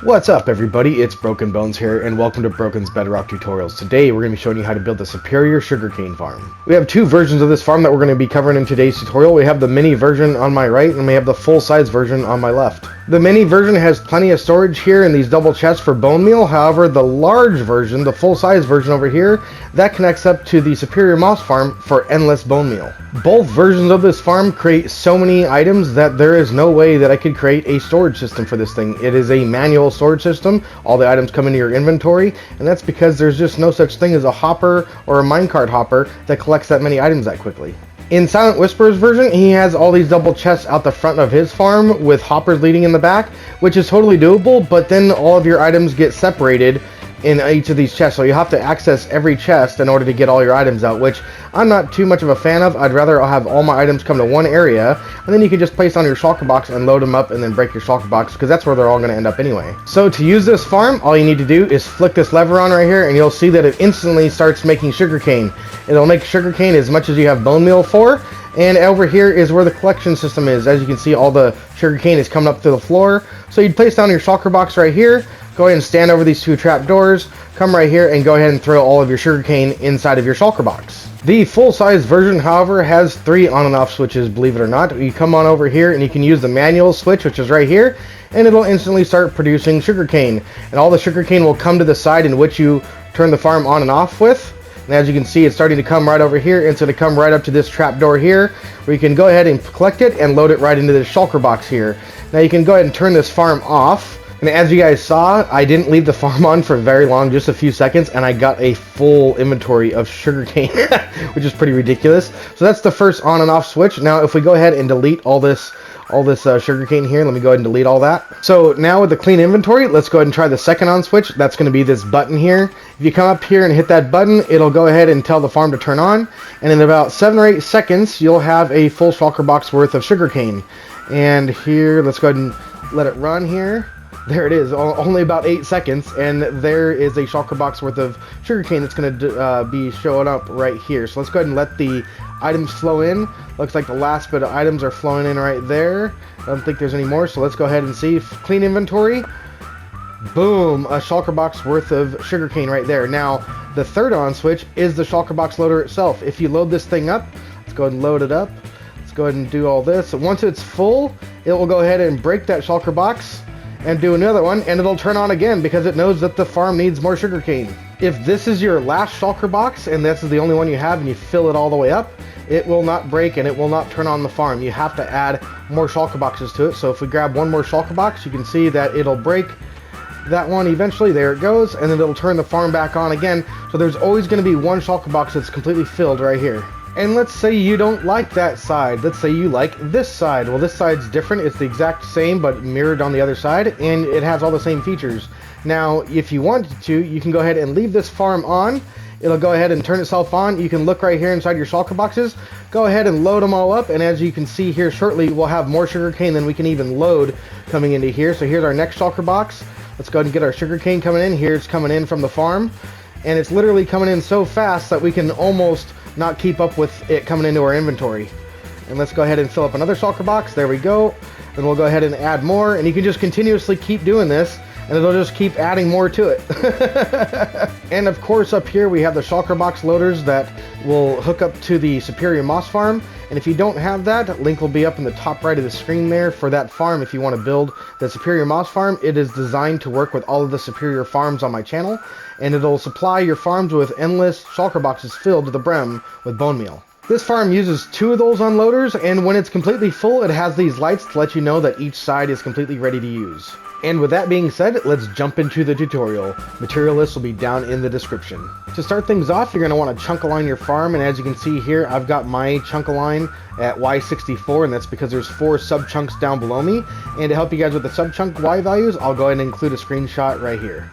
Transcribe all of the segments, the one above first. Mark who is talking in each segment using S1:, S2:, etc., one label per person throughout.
S1: What's up everybody, it's Broken Bones here and welcome to Broken's Bedrock Tutorials. Today we're going to be showing you how to build the Superior Sugarcane Farm. We have two versions of this farm that we're going to be covering in today's tutorial. We have the mini version on my right and we have the full-size version on my left. The mini version has plenty of storage here in these double chests for bone meal. However, the large version, the full-size version over here, that connects up to the Superior Moss Farm for endless bone meal. Both versions of this farm create so many items that there is no way that I could create a storage system for this thing. It is a manual storage system. All the items come into your inventory, and that's because there's just no such thing as a hopper or a minecart hopper that collects that many items that quickly. In Silent Whisper's version, he has all these double chests out the front of his farm with hoppers leading in the back, which is totally doable, but then all of your items get separated in each of these chests, so you have to access every chest in order to get all your items out, which I'm not too much of a fan of. I'd rather have all my items come to one area, and then you can just place on your shulker box and load them up and then break your shulker box, because that's where they're all going to end up anyway. So to use this farm, all you need to do is flick this lever on right here, and you'll see that it instantly starts making sugarcane. It'll make sugarcane as much as you have bone meal for, and over here is where the collection system is. As you can see, all the sugarcane is coming up to the floor, so you'd place down your shulker box right here. Go ahead and stand over these two trap doors, come right here and go ahead and throw all of your sugarcane inside of your shulker box. The full-size version, however, has 3 on and off switches, believe it or not. You come on over here and you can use the manual switch, which is right here, and it'll instantly start producing sugarcane. And all the sugarcane will come to the side in which you turn the farm on and off with. And as you can see, it's starting to come right over here. It's going to come right up to this trap door here, where you can go ahead and collect it and load it right into this shulker box here. Now you can go ahead and turn this farm off. And as you guys saw, I didn't leave the farm on for very long, just a few seconds, and I got a full inventory of sugarcane, which is pretty ridiculous. So that's the first on and off switch. Now if we go ahead and delete all this sugarcane here, let me go ahead and delete all that. So now with the clean inventory, let's go ahead and try the second on switch. That's going to be this button here. If you come up here and hit that button, it'll go ahead and tell the farm to turn on, and in about 7 or 8 seconds, you'll have a full shulker box worth of sugarcane. And here, let's go ahead and let it run here. There it is, only about 8 seconds, and there is a shulker box worth of sugarcane that's going to be showing up right here. So let's go ahead and let the items flow in. Looks like the last bit of items are flowing in right there. I don't think there's any more, so let's go ahead and see. Clean inventory. Boom, a shulker box worth of sugarcane right there. Now, the third on switch is the shulker box loader itself. If you load this thing up, let's go ahead and load it up. Let's go ahead and do all this. Once it's full, it will go ahead and break that shulker box and do another one, and it'll turn on again because it knows that the farm needs more sugarcane. If this is your last shulker box and this is the only one you have and you fill it all the way up, it will not break and it will not turn on the farm. You have to add more shulker boxes to it. So if we grab one more shulker box, you can see that it'll break that one eventually. There it goes, and then it'll turn the farm back on again. So there's always going to be one shulker box that's completely filled right here. And let's say you don't like that side. Let's say you like this side. Well, this side's different. It's the exact same, but mirrored on the other side, and it has all the same features. Now, if you wanted to, you can go ahead and leave this farm on. It'll go ahead and turn itself on. You can look right here inside your shulker boxes. Go ahead and load them all up, and as you can see here shortly, we'll have more sugarcane than we can even load coming into here. So here's our next shulker box. Let's go ahead and get our sugarcane coming in. Here's coming in from the farm, and it's literally coming in so fast that we can almost not keep up with it coming into our inventory. And let's go ahead and fill up another shulker box. There we go. Then we'll go ahead and add more, and you can just continuously keep doing this, and it'll just keep adding more to it. And of course up here we have the shulker box loaders that will hook up to the Superior Moss Farm. And if you don't have that, link will be up in the top right of the screen there for that farm. If you want to build the Superior Moss Farm, it is designed to work with all of the Superior farms on my channel, and it'll supply your farms with endless shulker boxes filled to the brim with bone meal. This farm uses 2 of those unloaders, and when it's completely full, it has these lights to let you know that each side is completely ready to use. And with that being said, let's jump into the tutorial. Material lists will be down in the description. To start things off, you're going to want to chunk align your farm, and as you can see here, I've got my chunk align at Y64, and that's because there's 4 sub-chunks down below me. And to help you guys with the sub-chunk Y values, I'll go ahead and include a screenshot right here.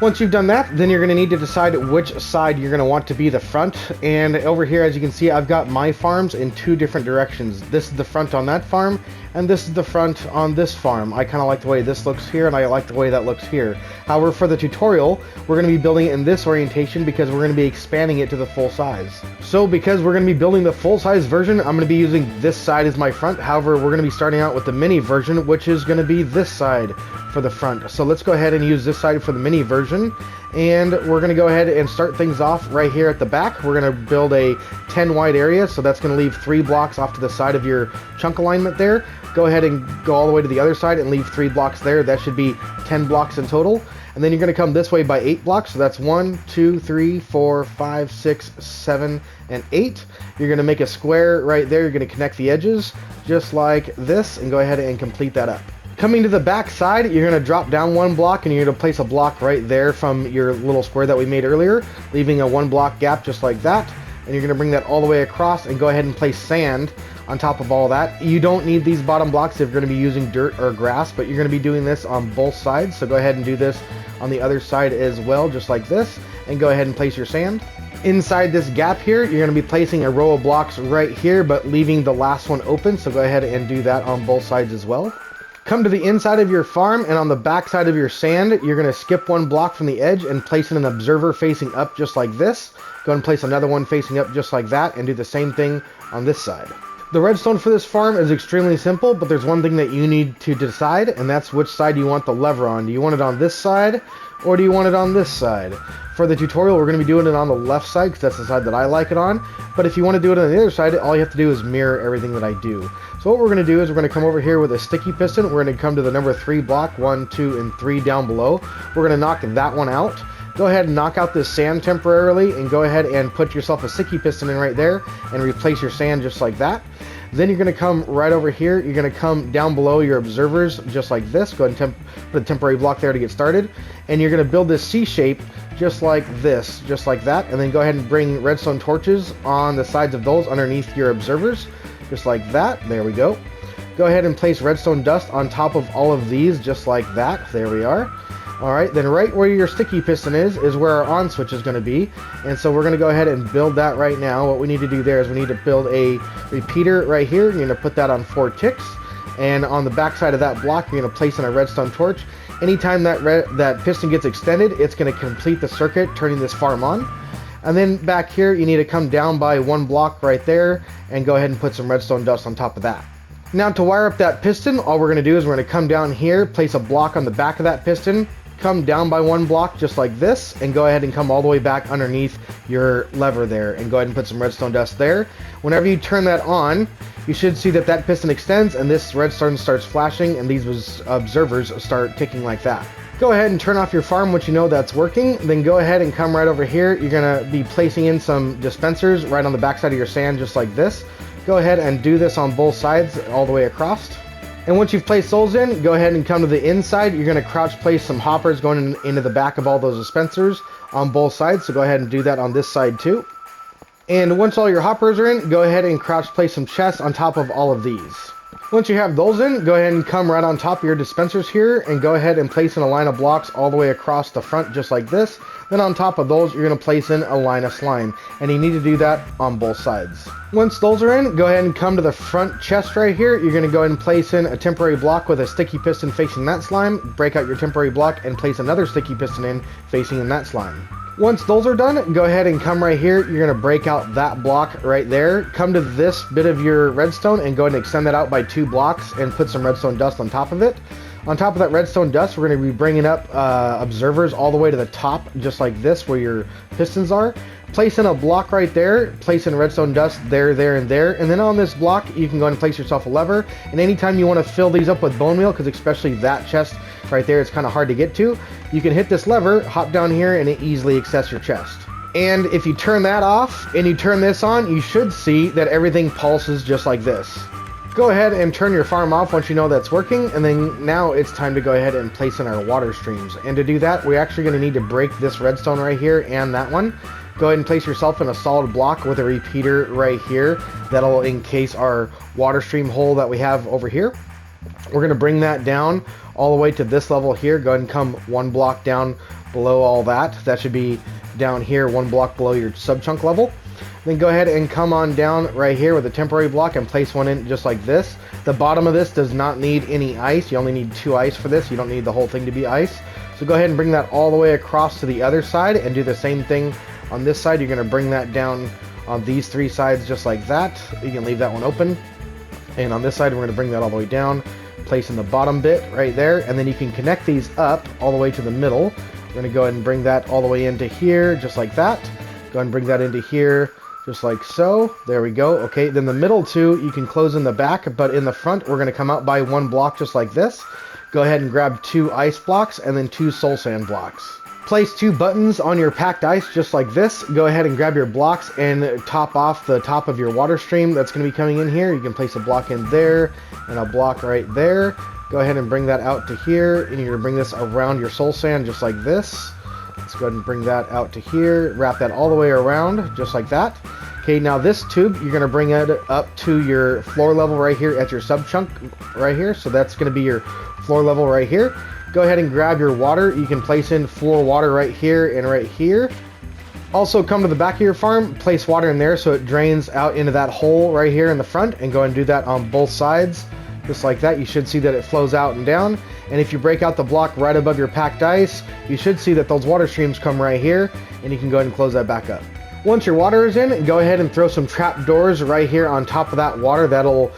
S1: Once you've done that, then you're going to need to decide which side you're going to want to be the front. And over here, as you can see, I've got my farms in 2 different directions. This is the front on that farm, and this is the front on this farm. I kind of like the way this looks here, and I like the way that looks here. However, for the tutorial, we're going to be building it in this orientation because we're going to be expanding it to the full size. So because we're going to be building the full size version, I'm going to be using this side as my front. However, we're going to be starting out with the mini version, which is going to be this side for the front. So let's go ahead and use this side for the mini version, and we're going to go ahead and start things off right here at the back. We're going to build a 10 wide area, so that's going to leave 3 blocks off to the side of your chunk alignment there. Go ahead and go all the way to the other side and leave 3 blocks there. That should be 10 blocks in total. And then you're going to come this way by 8 blocks, so that's 1, 2, 3, 4, 5, 6, 7, and 8. You're going to make a square right there. You're going to connect the edges just like this and go ahead and complete that up. Coming to the back side, you're going to drop down 1 block and you're going to place a block right there from your little square that we made earlier, leaving a 1 block gap just like that. And you're going to bring that all the way across and go ahead and place sand on top of all that. You don't need these bottom blocks if you're going to be using dirt or grass, but you're going to be doing this on both sides. So go ahead and do this on the other side as well, just like this, and go ahead and place your sand. Inside this gap here, you're going to be placing a row of blocks right here, but leaving the last one open. So go ahead and do that on both sides as well. Come to the inside of your farm, and on the back side of your sand, you're going to skip 1 block from the edge and place in an observer facing up just like this. Go ahead and place another one facing up just like that, and do the same thing on this side. The redstone for this farm is extremely simple, but there's one thing that you need to decide, and that's which side you want the lever on. Do you want it on this side, or do you want it on this side? For the tutorial, we're going to be doing it on the left side, because that's the side that I like it on. But if you want to do it on the other side, all you have to do is mirror everything that I do. So what we're going to do is we're going to come over here with a sticky piston. We're going to come to the number 3 block, 1, 2, and 3 down below. We're going to knock that one out. Go ahead and knock out this sand temporarily, and go ahead and put yourself a sticky piston in right there, and replace your sand just like that. Then you're going to come right over here. You're going to come down below your observers just like this. Go ahead and put a temporary block there to get started. And you're going to build this C shape just like this, just like that. And then go ahead and bring redstone torches on the sides of those underneath your observers, just like that. There we go. Go ahead and place redstone dust on top of all of these just like that. There we are. Alright, then right where your sticky piston is where our on switch is going to be. And so we're going to go ahead and build that right now. What we need to do there is we need to build a repeater right here. You're going to put that on 4 ticks. And on the back side of that block, you're going to place in a redstone torch. Anytime that piston gets extended, it's going to complete the circuit, turning this farm on. And then back here, you need to come down by 1 block right there and go ahead and put some redstone dust on top of that. Now to wire up that piston, all we're going to do is we're going to come down here, place a block on the back of that piston, come down by 1 block just like this, and go ahead and come all the way back underneath your lever there, and go ahead and put some redstone dust there. Whenever you turn that on, you should see that that piston extends and this redstone starts flashing, and these observers start ticking like that. Go ahead and turn off your farm once you know that's working. Then go ahead and come right over here. You're going to be placing in some dispensers right on the back side of your sand just like this. Go ahead and do this on both sides all the way across. And once you've placed those in, go ahead and come to the inside. You're going to crouch place some hoppers going into the back of all those dispensers on both sides. So go ahead and do that on this side too. And once all your hoppers are in, go ahead and crouch place some chests on top of all of these. Once you have those in, go ahead and come right on top of your dispensers here and go ahead and place in a line of blocks all the way across the front just like this. Then on top of those, you're going to place in a line of slime, and you need to do that on both sides. Once those are in, go ahead and come to the front chest right here. You're going to go ahead and place in a temporary block with a sticky piston facing that slime, break out your temporary block, and place another sticky piston in facing in that slime. Once those are done, go ahead and come right here. You're going to break out that block right there. Come to this bit of your redstone and go ahead and extend that out by 2 blocks and put some redstone dust on top of it. On top of that redstone dust, we're going to be bringing up observers all the way to the top, just like this, where your pistons are. Place in a block right there, place in redstone dust there, and there. And then on this block, you can go ahead and place yourself a lever. And anytime you want to fill these up with bone meal, because especially that chest right there, it's kind of hard to get to, you can hit this lever, hop down here, and it easily access your chest. And if you turn that off and you turn this on, you should see that everything pulses just like this. Go ahead and turn your farm off once you know that's working, and then now it's time to go ahead and place in our water streams. And to do that, we're actually going to need to break this redstone right here and that one. Go ahead and place yourself in a solid block with a repeater right here. That'll encase our water stream hole that we have over here. We're going to bring that down all the way to this level here. Go ahead and come 1 block down below all that. That should be down here 1 block below your sub chunk level. Then go ahead and come on down right here with a temporary block and place one in just like this. The bottom of this does not need any ice. You only need 2 ice for this. You don't need the whole thing to be ice. So go ahead and bring that all the way across to the other side and do the same thing on this side. You're going to bring that down on these 3 sides just like that. You can leave that one open. And on this side, we're going to bring that all the way down, placing the bottom bit right there, and then you can connect these up all the way to the middle. We're going to go ahead and bring that all the way into here just like that. Go ahead and bring that into here just like so. There we go. Okay, then the middle 2 you can close in the back, but in the front we're going to come out by 1 block just like this. Go ahead and grab 2 ice blocks and then 2 soul sand blocks. Place 2 buttons on your packed ice just like this. Go ahead and grab your blocks and top off the top of your water stream that's going to be coming in here. You can place a block in there and a block right there. Go ahead and bring that out to here, and you're going to bring this around your soul sand just like this. Let's go ahead and bring that out to here, wrap that all the way around just like that. Okay, now this tube, you're going to bring it up to your floor level right here at your sub chunk right here. So that's going to be your floor level right here. Go ahead and grab your water. You can place in floor water right here and right here. Also come to the back of your farm, place water in there so it drains out into that hole right here in the front, and go ahead and do that on both sides. Just like that, you should see that it flows out and down. And if you break out the block right above your packed ice, you should see that those water streams come right here, and you can go ahead and close that back up. Once your water is in, go ahead and throw some trap doors right here on top of that water. That'll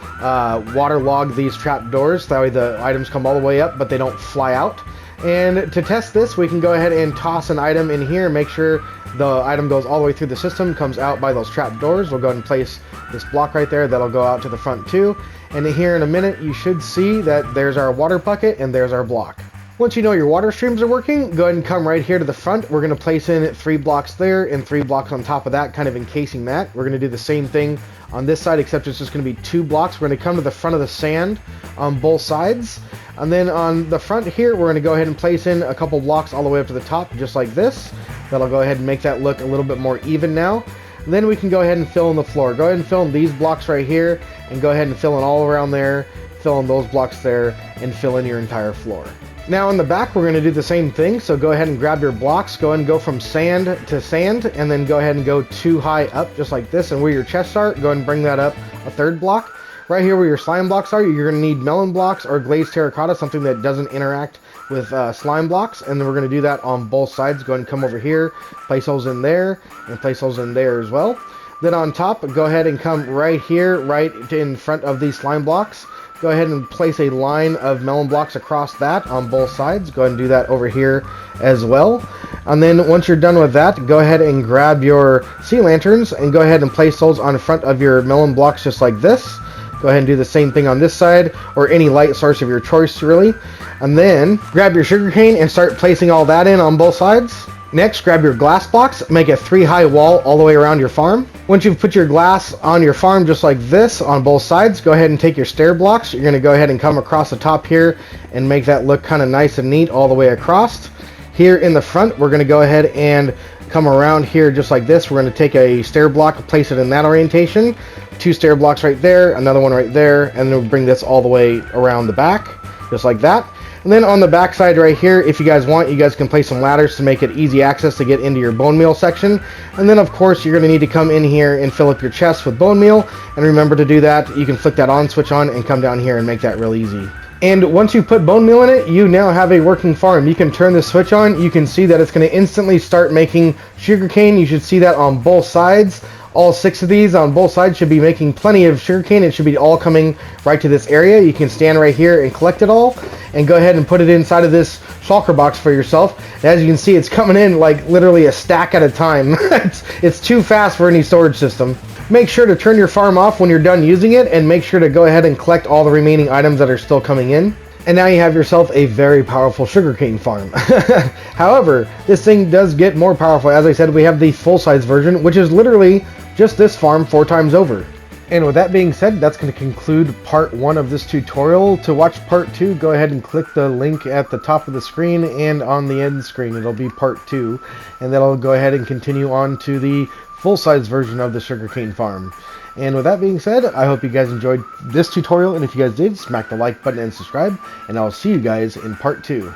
S1: waterlog these trap doors. That way the items come all the way up, but they don't fly out. And to test this, we can go ahead and toss an item in here, make sure the item goes all the way through the system, comes out by those trap doors. We'll go ahead and place this block right there. That'll go out to the front too. And here in a minute, you should see that there's our water bucket and there's our block. Once you know your water streams are working, go ahead and come right here to the front. We're going to place in 3 blocks there and 3 blocks on top of that, kind of encasing that. We're going to do the same thing on this side, except it's just going to be 2 blocks. We're going to come to the front of the sand on both sides. And then on the front here, we're going to go ahead and place in a couple blocks all the way up to the top, just like this. That'll go ahead and make that look a little bit more even now. And then we can go ahead and fill in the floor. Go ahead and fill in these blocks right here, and go ahead and fill in all around there, fill in those blocks there, and fill in your entire floor. Now in the back, we're going to do the same thing. So go ahead and grab your blocks, go ahead and go from sand to sand, and then go ahead and go 2 high up, just like this. And where your chests are, go ahead and bring that up a 3rd block. Right here where your slime blocks are, you're going to need melon blocks or glazed terracotta, something that doesn't interact with slime blocks. And then we're going to do that on both sides. Go ahead and come over here, place those in there, and place those in there as well. Then on top, go ahead and come right here, right in front of these slime blocks. Go ahead and place a line of melon blocks across that on both sides. Go ahead and do that over here as well. And then once you're done with that, go ahead and grab your sea lanterns and go ahead and place those on front of your melon blocks just like this. Go ahead and do the same thing on this side, or any light source of your choice really. And then grab your sugarcane and start placing all that in on both sides. Next, grab your glass blocks, make a 3 high wall all the way around your farm. Once you've put your glass on your farm just like this on both sides, go ahead and take your stair blocks. You're going to go ahead and come across the top here and make that look kind of nice and neat all the way across. Here in the front, we're going to go ahead and come around here just like this. We're going to take a stair block, place it in that orientation. 2 stair blocks right there, another one right there, and then we'll bring this all the way around the back, just like that. And then on the back side right here, if you guys want, you guys can place some ladders to make it easy access to get into your bone meal section. And then of course, you're going to need to come in here and fill up your chest with bone meal. And remember to do that, you can flick that on switch on and come down here and make that real easy. And once you put bone meal in it, you now have a working farm. You can turn the switch on, you can see that it's going to instantly start making sugarcane. You should see that on both sides. All 6 of these on both sides should be making plenty of sugarcane. It should be all coming right to this area. You can stand right here and collect it all and go ahead and put it inside of this shulker box for yourself. And as you can see, it's coming in like literally a stack at a time. It's too fast for any storage system. Make sure to turn your farm off when you're done using it, and make sure to go ahead and collect all the remaining items that are still coming in. And now you have yourself a very powerful sugarcane farm. However, this thing does get more powerful. As I said, we have the full-size version, which is literally just this farm 4 times over. And with that being said, that's going to conclude part 1 of this tutorial. To watch part 2, go ahead and click the link at the top of the screen and on the end screen. It'll be part 2. And then I'll go ahead and continue on to the full-size version of the sugarcane farm. And with that being said, I hope you guys enjoyed this tutorial, and if you guys did, smack the like button and subscribe, and I'll see you guys in part 2.